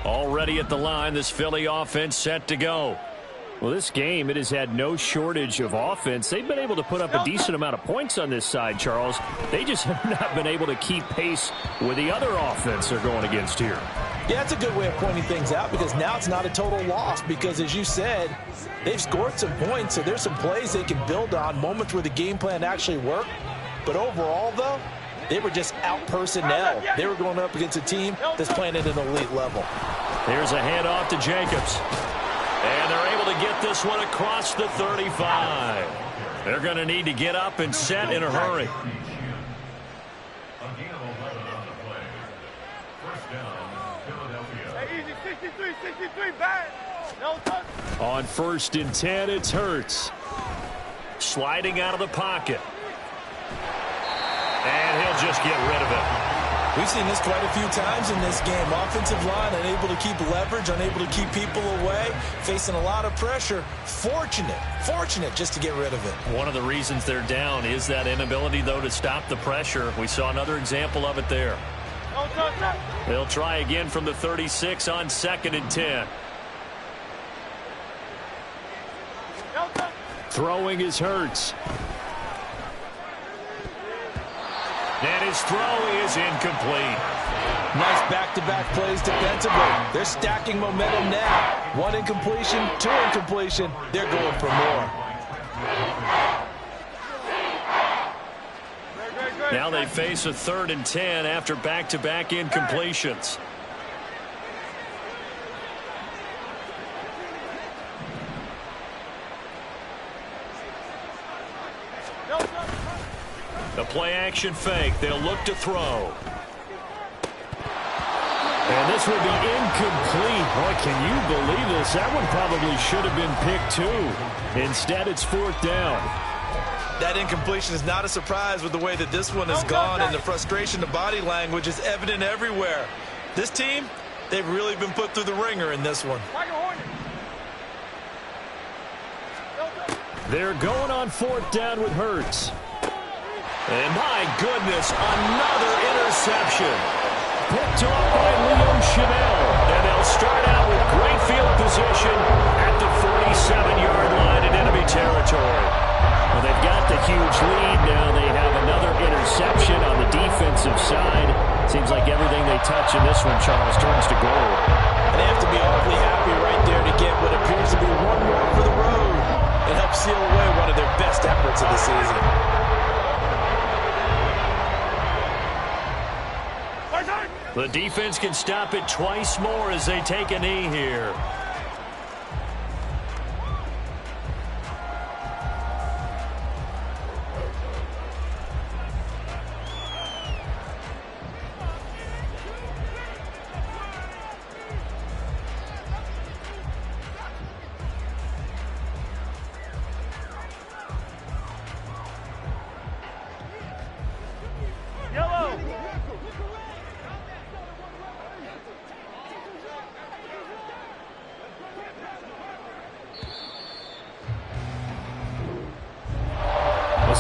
Already at the line, this Philly offense set to go. Well, this game, it has had no shortage of offense. They've been able to put up a decent amount of points on this side, Charles. They just have not been able to keep pace with the other offense they're going against here. Yeah, that's a good way of pointing things out because now it's not a total loss because, as you said, they've scored some points, so there's some plays they can build on, moments where the game plan actually worked. But overall, though, They were just out personnel. They were going up against a team that's playing at an elite level. Here's a handoff to Jacobs. And they're able to get this one across the 35. They're going to need to get up and set in a hurry. Hey, easy, 63, bad. No touch. On 1st and 10, it's Hurts. Sliding out of the pocket. And he'll just get rid of it. We've seen this quite a few times in this game. Offensive line unable to keep leverage, unable to keep people away, facing a lot of pressure. Fortunate just to get rid of it. One of the reasons they're down is that inability, though, to stop the pressure. We saw another example of it there. No touch. They'll try again from the 36 on 2nd and 10. No touch. Throwing is Hurts. And his throw is incomplete. Nice back-to-back plays defensively. They're stacking momentum now. 1 incompletion, 2 incompletion. They're going for more. Now they face a 3rd and 10 after back-to-back incompletions. The play-action fake. They'll look to throw. And this will be incomplete. Boy, can you believe this? That one probably should have been picked too. Instead, it's 4th down. That incompletion is not a surprise with the way that this one has gone, and the frustration, the body language is evident everywhere. This team, they've really been put through the ringer in this one. They're going on 4th down with Hurts. And my goodness, another interception. Picked off by Leo Chanel. And they'll start out with great field position at the 47-yard line in enemy territory. Well, they've got the huge lead. Now they have another interception on the defensive side. Seems like everything they touch in this one, Charles, turns to gold. And they have to be awfully happy right there to get what appears to be one more over the road and help seal away one of their best efforts of the season. The defense can stop it twice more as they take a knee here.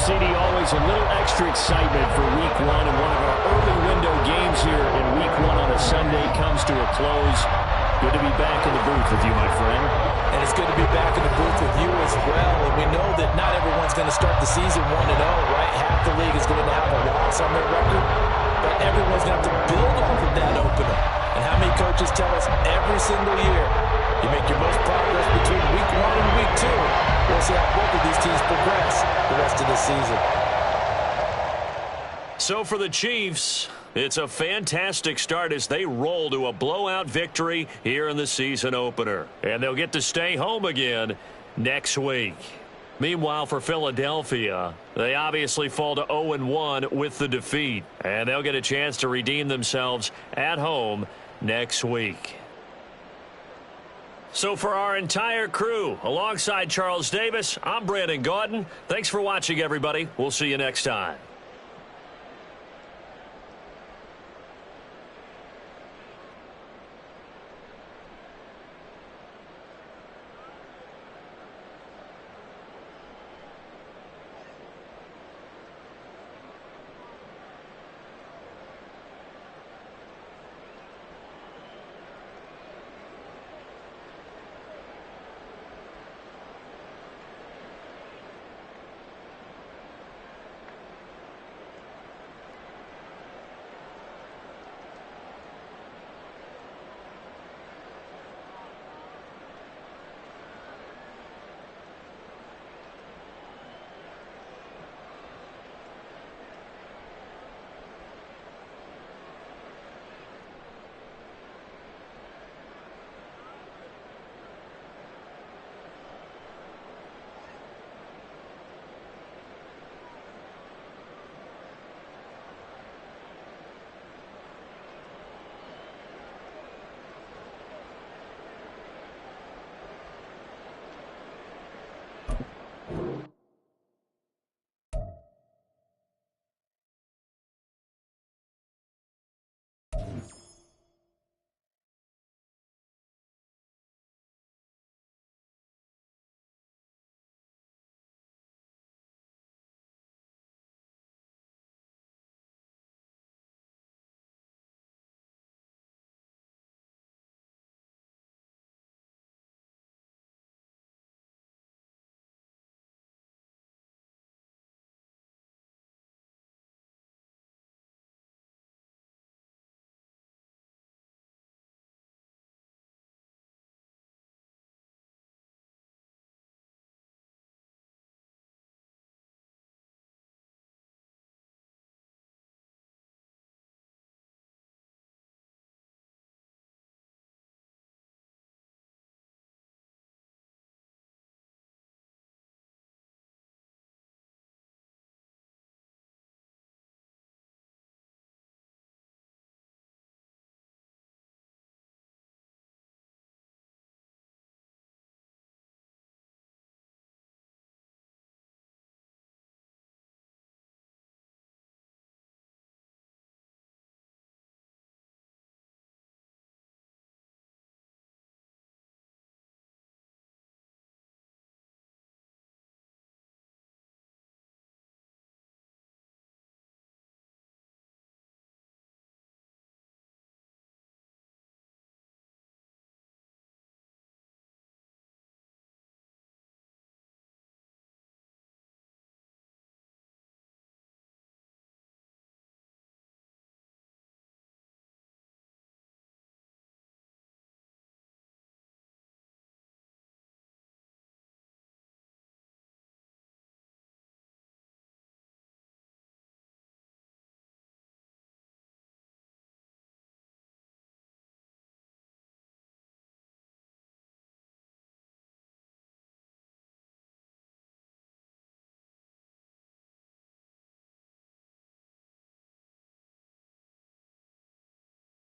CD, always a little extra excitement for Week 1, and one of our early window games here in Week 1 on a Sunday comes to a close. Good to be back in the booth with you, my friend. And it's good to be back in the booth with you as well. And we know that not everyone's going to start the season 1-0, right? Half the league is going to have a loss on their record, but everyone's going to have to build off of that opener. And how many coaches tell us every single year, you make your most progress between Week 1 and Week 2. We'll see how both of these teams progress the rest of the season. So for the Chiefs, it's a fantastic start as they roll to a blowout victory here in the season opener. And they'll get to stay home again next week. Meanwhile, for Philadelphia, they obviously fall to 0-1 with the defeat. And they'll get a chance to redeem themselves at home next week. So for our entire crew, alongside Charles Davis, I'm Brandon Gaudin. Thanks for watching, everybody. We'll see you next time. Ball.